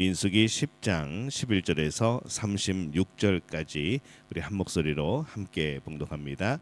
민수기 10장 11절에서 36절까지 우리 한 목소리로 함께 봉독합니다.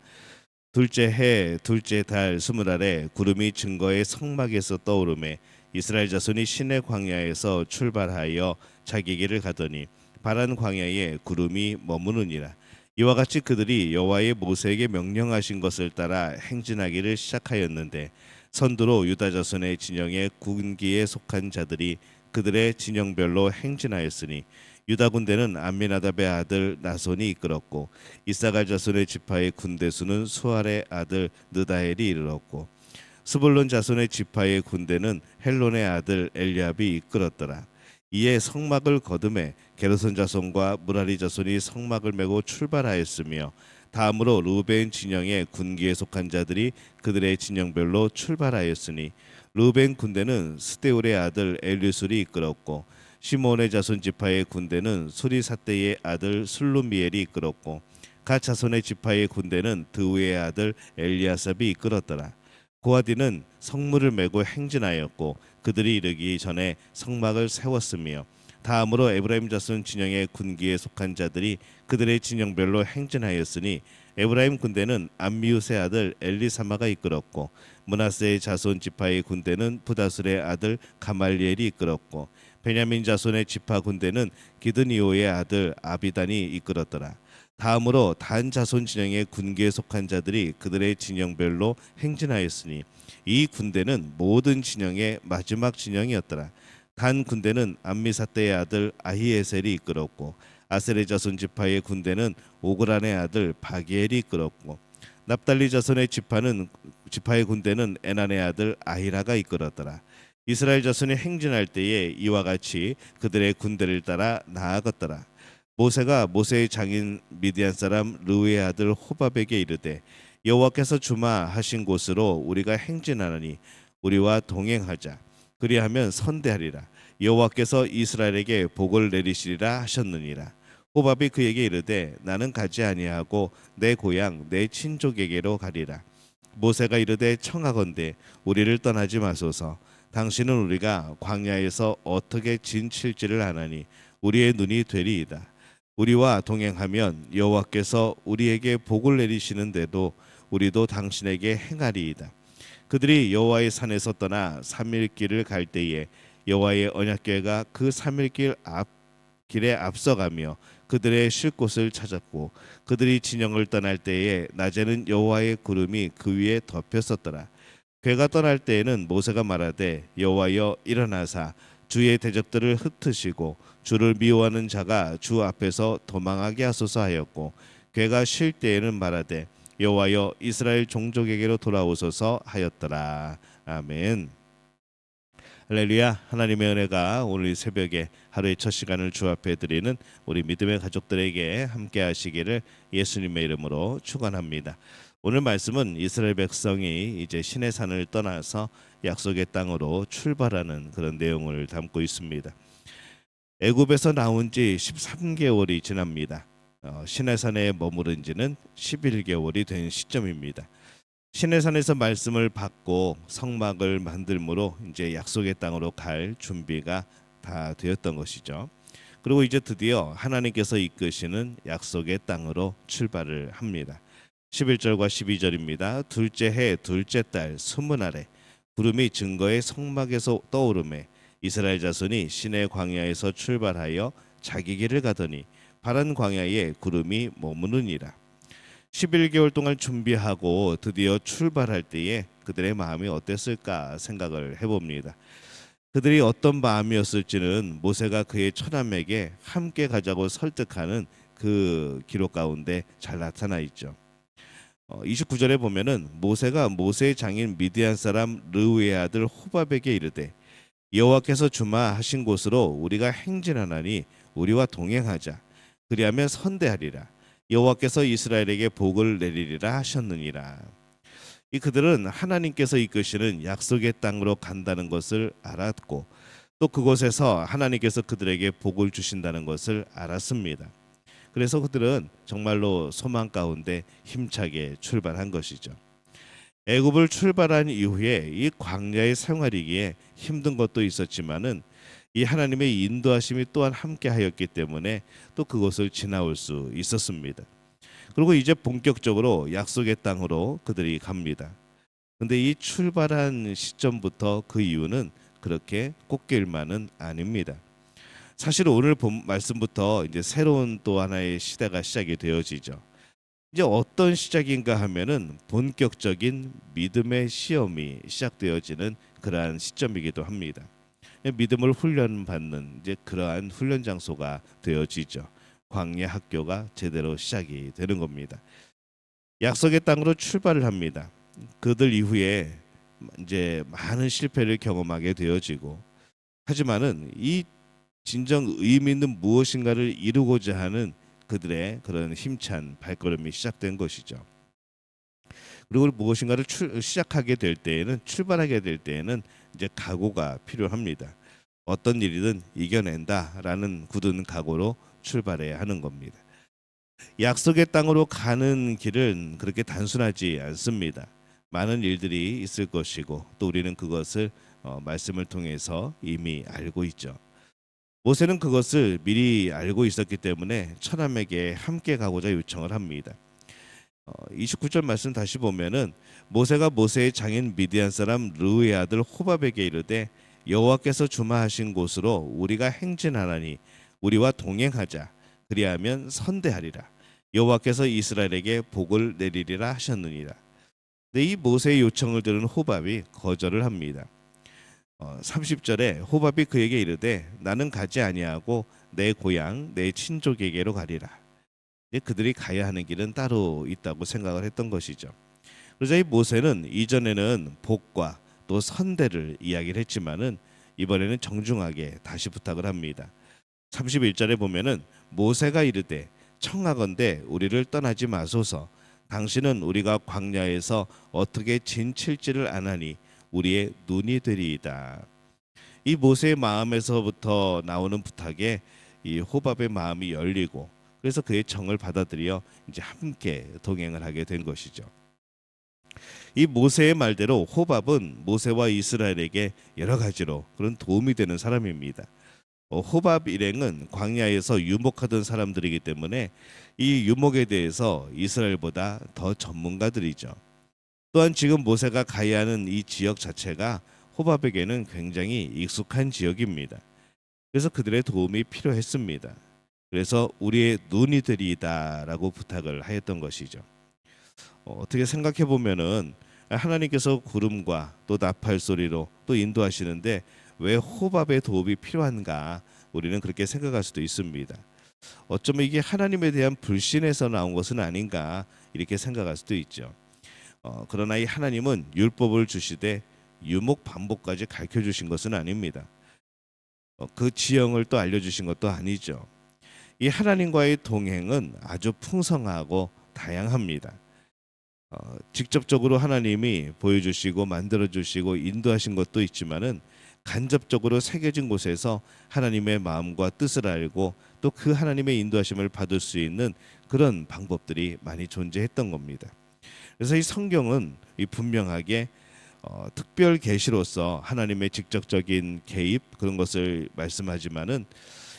둘째 해 둘째 달 스물 알에 구름이 증거의 성막에서 떠오르매 이스라엘 자손이 시내 광야에서 출발하여 자기 길을 가더니 바란 광야에 구름이 머무르니라. 이와 같이 그들이 여호와의 모세에게 명령하신 것을 따라 행진하기를 시작하였는데 선두로 유다 자손의 진영의 군기에 속한 자들이 그들의 진영별로 행진하였으니 유다 군대는 암미나답의 아들 나손이 이끌었고 이사갈 자손의 지파의 군대 수는 수알의 아들 느다엘이 이르렀고 스불론 자손의 지파의 군대는 헬론의 아들 엘리압이 이끌었더라. 이에 성막을 거두매 게르손 자손과 무라리 자손이 성막을 메고 출발하였으며 다음으로 루벤 진영의 군기에 속한 자들이 그들의 진영별로 출발하였으니 루벤 군대는 스데울의 아들 엘리술이 이끌었고 시몬의 자손 지파의 군대는 수리사떼의 아들 슬루미엘이 이끌었고 갓 자손의 지파의 군대는 드우의 아들 엘리아삽이 이끌었더라. 고아디는 성문을 메고 행진하였고 그들이 이르기 전에 성막을 세웠으며 다음으로 에브라임 자손 진영의 군기에 속한 자들이 그들의 진영별로 행진하였으니 에브라임 군대는 암미우스의 아들 엘리사마가 이끌었고 므낫세의 자손 지파의 군대는 부다술의 아들 가말리엘이 이끌었고 베냐민 자손의 지파 군대는 기드니오의 아들 아비단이 이끌었더라. 다음으로 단 자손 진영의 군기에 속한 자들이 그들의 진영별로 행진하였으니 이 군대는 모든 진영의 마지막 진영이었더라. 단 군대는 암미사떼의 아들 아히에셀이 이끌었고 아셀의 자손 지파의 군대는 오그란의 아들 바기엘이 이끌었고 납달리 자손의 지파의 군대는 에난의 아들 아히라가 이끌었더라. 이스라엘 자손이 행진할 때에 이와 같이 그들의 군대를 따라 나아갔더라. 모세가 모세의 장인 미디안 사람 르우의 아들 호밥에게 이르되 여호와께서 주마하신 곳으로 우리가 행진하노니 우리와 동행하자. 그리하면 선대하리라. 여호와께서 이스라엘에게 복을 내리시리라 하셨느니라. 호밥이 그에게 이르되 나는 가지 아니하고 내 고향 내 친족에게로 가리라. 모세가 이르되 청하건대 우리를 떠나지 마소서. 당신은 우리가 광야에서 어떻게 진칠지를 아나니 우리의 눈이 되리이다. 우리와 동행하면 여호와께서 우리에게 복을 내리시는데도 우리도 당신에게 행하리이다. 그들이 여호와의 산에서 떠나 3일 길을 갈 때에 여호와의 언약궤가 그 3일 길에 앞서가며 그들의 쉴 곳을 찾았고 그들이 진영을 떠날 때에 낮에는 여호와의 구름이 그 위에 덮였었더라. 궤가 떠날 때에는 모세가 말하되 여호와여 일어나사 주의 대적들을 흩으시고 주를 미워하는 자가 주 앞에서 도망하게 하소서 하였고 궤가 쉴 때에는 말하되 여호와여 이스라엘 종족에게로 돌아오소서 하였더라. 아멘. 할렐루야. 하나님의 은혜가 오늘 새벽에 하루의 첫 시간을 주 앞에 드리는 우리 믿음의 가족들에게 함께 하시기를 예수님의 이름으로 축원합니다. 오늘 말씀은 이스라엘 백성이 이제 시내산을 떠나서 약속의 땅으로 출발하는 그런 내용을 담고 있습니다. 애굽에서 나온 지 13개월이 지납니다. 시내산에 머무른 지는 11개월이 된 시점입니다. 시내산에서 말씀을 받고 성막을 만들므로 이제 약속의 땅으로 갈 준비가 다 되었던 것이죠. 그리고 이제 드디어 하나님께서 이끄시는 약속의 땅으로 출발을 합니다. 11절과 12절입니다. 둘째 해 둘째 달 스물 알에 구름이 증거의 성막에서 떠오르매 이스라엘 자손이 시내 광야에서 출발하여 자기 길을 가더니 바란 광야에 구름이 머무르니라. 11개월 동안 준비하고 드디어 출발할 때에 그들의 마음이 어땠을까 생각을 해봅니다. 그들이 어떤 마음이었을지는 모세가 그의 처남에게 함께 가자고 설득하는 그 기록 가운데 잘 나타나 있죠. 29절에 보면은 모세가 모세의 장인 미디안 사람 르우의 아들 호밥에게 이르되 여호와께서 주마하신 곳으로 우리가 행진하나니 우리와 동행하자. 그리하면 선대하리라. 여호와께서 이스라엘에게 복을 내리리라 하셨느니라. 이 그들은 하나님께서 이끄시는 약속의 땅으로 간다는 것을 알았고 또 그곳에서 하나님께서 그들에게 복을 주신다는 것을 알았습니다. 그래서 그들은 정말로 소망 가운데 힘차게 출발한 것이죠. 애굽을 출발한 이후에 이 광야의 생활이기에 힘든 것도 있었지만은 이 하나님의 인도하심이 또한 함께하였기 때문에 또 그곳을 지나올 수 있었습니다. 그리고 이제 본격적으로 약속의 땅으로 그들이 갑니다. 근데 이 출발한 시점부터 그 이유는 그렇게 꽃길만은 아닙니다. 사실 오늘 본 말씀부터 이제 새로운 또 하나의 시대가 시작이 되어지죠. 이제 어떤 시작인가 하면은 본격적인 믿음의 시험이 시작되어지는 그러한 시점이기도 합니다. 믿음을 훈련받는 이제 그러한 훈련 장소가 되어지죠. 광야 학교가 제대로 시작이 되는 겁니다. 약속의 땅으로 출발을 합니다. 그들 이후에 이제 많은 실패를 경험하게 되어지고, 하지만은 이 진정 의미 있는 무엇인가를 이루고자 하는 그들의 그런 힘찬 발걸음이 시작된 것이죠. 그리고 무엇인가를 시작하게 될 때에는, 출발하게 될 때에는 이제 각오가 필요합니다. 어떤 일이든 이겨낸다라는 굳은 각오로 출발해야 하는 겁니다. 약속의 땅으로 가는 길은 그렇게 단순하지 않습니다. 많은 일들이 있을 것이고 또 우리는 그것을 말씀을 통해서 이미 알고 있죠. 모세는 그것을 미리 알고 있었기 때문에 천함에게 함께 가고자 요청을 합니다. 29절 말씀 다시 보면은 모세가 모세의 장인 미디안 사람 르우의 아들 호밥에게 이르되 여호와께서 주마하신 곳으로 우리가 행진하나니 우리와 동행하자. 그리하면 선대하리라. 여호와께서 이스라엘에게 복을 내리리라 하셨느니라. 근데 이 모세의 요청을 들은 호밥이 거절을 합니다. 30절에 호밥이 그에게 이르되 나는 가지 아니하고 내 고향 내 친족에게로 가리라. 그들이 가야 하는 길은 따로 있다고 생각을 했던 것이죠. 그러자 이 모세는 이전에는 복과 또 선대를 이야기를 했지만은 이번에는 정중하게 다시 부탁을 합니다. 31절에 보면은 모세가 이르되 청하건대 우리를 떠나지 마소서. 당신은 우리가 광야에서 어떻게 진칠지를 아나니 우리의 눈이 되리이다. 이 모세의 마음에서부터 나오는 부탁에 이 호밥의 마음이 열리고, 그래서 그의 정을 받아들여 이제 함께 동행을 하게 된 것이죠. 이 모세의 말대로 호밥은 모세와 이스라엘에게 여러 가지로 그런 도움이 되는 사람입니다. 호밥 일행은 광야에서 유목하던 사람들이기 때문에 이 유목에 대해서 이스라엘보다 더 전문가들이죠. 또한 지금 모세가 가야 하는 이 지역 자체가 호밥에게는 굉장히 익숙한 지역입니다. 그래서 그들의 도움이 필요했습니다. 그래서 우리의 눈이 되리이다라고 부탁을 하였던 것이죠. 어떻게 생각해 보면은 하나님께서 구름과 또 나팔 소리로 또 인도하시는데 왜 호밥의 도움이 필요한가, 우리는 그렇게 생각할 수도 있습니다. 어쩌면 이게 하나님에 대한 불신에서 나온 것은 아닌가 이렇게 생각할 수도 있죠. 그러나 이 하나님은 율법을 주시되 유목 반복까지 가르쳐 주신 것은 아닙니다. 그 지형을 또 알려주신 것도 아니죠. 이 하나님과의 동행은 아주 풍성하고 다양합니다. 직접적으로 하나님이 보여주시고 만들어주시고 인도하신 것도 있지만은 간접적으로 새겨진 곳에서 하나님의 마음과 뜻을 알고 또 그 하나님의 인도하심을 받을 수 있는 그런 방법들이 많이 존재했던 겁니다. 그래서 이 성경은 이 분명하게 특별 계시로서 하나님의 직접적인 개입 그런 것을 말씀하지만은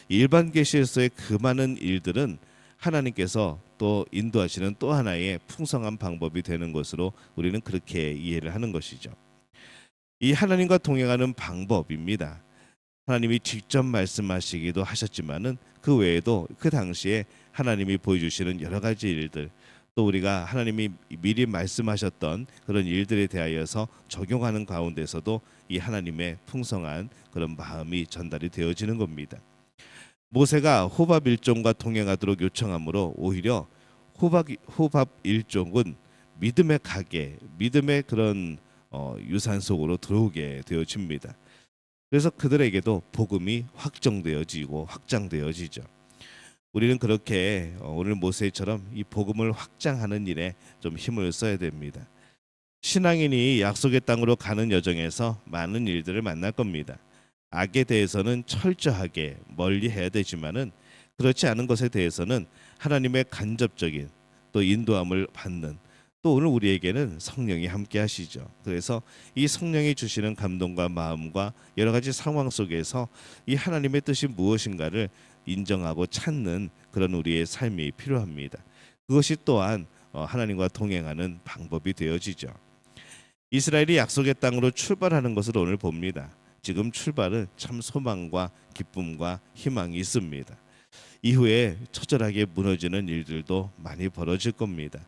일반 계시에서의 그 많은 일들은 하나님께서 또 인도하시는 또 하나의 풍성한 방법이 되는 것으로 우리는 그렇게 이해를 하는 것이죠. 이 하나님과 동행하는 방법입니다. 하나님이 직접 말씀하시기도 하셨지만은 그 외에도 그 당시에 하나님이 보여주시는 여러 가지 일들, 또 우리가 하나님이 미리 말씀하셨던 그런 일들에 대하여서 적용하는 가운데서도 이 하나님의 풍성한 그런 마음이 전달이 되어지는 겁니다. 모세가 호밥 일종과 동행하도록 요청하므로 오히려 호밥 일종은 믿음의 가게, 믿음의 그런 유산 속으로 들어오게 되어집니다. 그래서 그들에게도 복음이 확정되어지고 확장되어지죠. 우리는 그렇게 오늘 모세처럼 이 복음을 확장하는 일에 좀 힘을 써야 됩니다. 신앙인이 약속의 땅으로 가는 여정에서 많은 일들을 만날 겁니다. 악에 대해서는 철저하게 멀리해야 되지만은 그렇지 않은 것에 대해서는 하나님의 간접적인 또 인도함을 받는 또 오늘 우리에게는 성령이 함께 하시죠. 그래서 이 성령이 주시는 감동과 마음과 여러 가지 상황 속에서 이 하나님의 뜻이 무엇인가를 인정하고 찾는 그런 우리의 삶이 필요합니다. 그것이 또한 하나님과 동행하는 방법이 되어지죠. 이스라엘이 약속의 땅으로 출발하는 것을 오늘 봅니다. 지금 출발은 참 소망과 기쁨과 희망이 있습니다. 이후에 처절하게 무너지는 일들도 많이 벌어질 겁니다.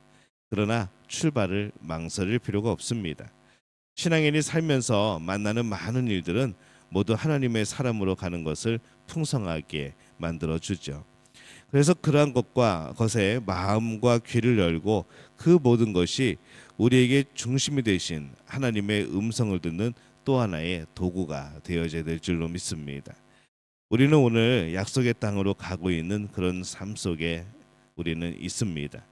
그러나 출발을 망설일 필요가 없습니다. 신앙인이 살면서 만나는 많은 일들은 모두 하나님의 사람으로 가는 것을 풍성하게 만들어 주죠. 그래서 그러한 것에 마음과 귀를 열고 그 모든 것이 우리에게 중심이 되신 하나님의 음성을 듣는 또 하나의 도구가 되어져야 될 줄로 믿습니다. 우리는 오늘 약속의 땅으로 가고 있는 그런 삶 속에 우리는 있습니다.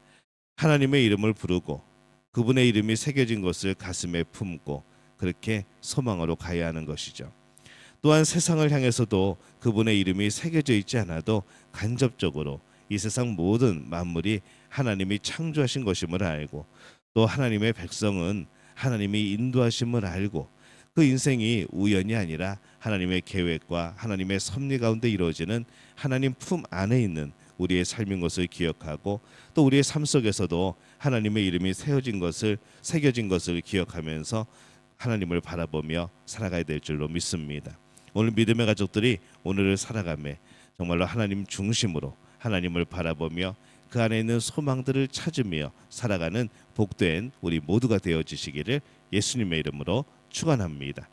하나님의 이름을 부르고 그분의 이름이 새겨진 것을 가슴에 품고 그렇게 소망으로 가야 하는 것이죠. 또한 세상을 향해서도 그분의 이름이 새겨져 있지 않아도 간접적으로 이 세상 모든 만물이 하나님이 창조하신 것임을 알고 또 하나님의 백성은 하나님이 인도하심을 알고 그 인생이 우연이 아니라 하나님의 계획과 하나님의 섭리 가운데 이루어지는 하나님 품 안에 있는 우리의 삶인 것을 기억하고 또 우리의 삶 속에서도 하나님의 이름이 새겨진 것을 기억하면서 하나님을 바라보며 살아가야 될 줄로 믿습니다. 오늘 믿음의 가족들이 오늘을 살아가며 정말로 하나님 중심으로 하나님을 바라보며 그 안에 있는 소망들을 찾으며 살아가는 복된 우리 모두가 되어지시기를 예수님의 이름으로 축원합니다.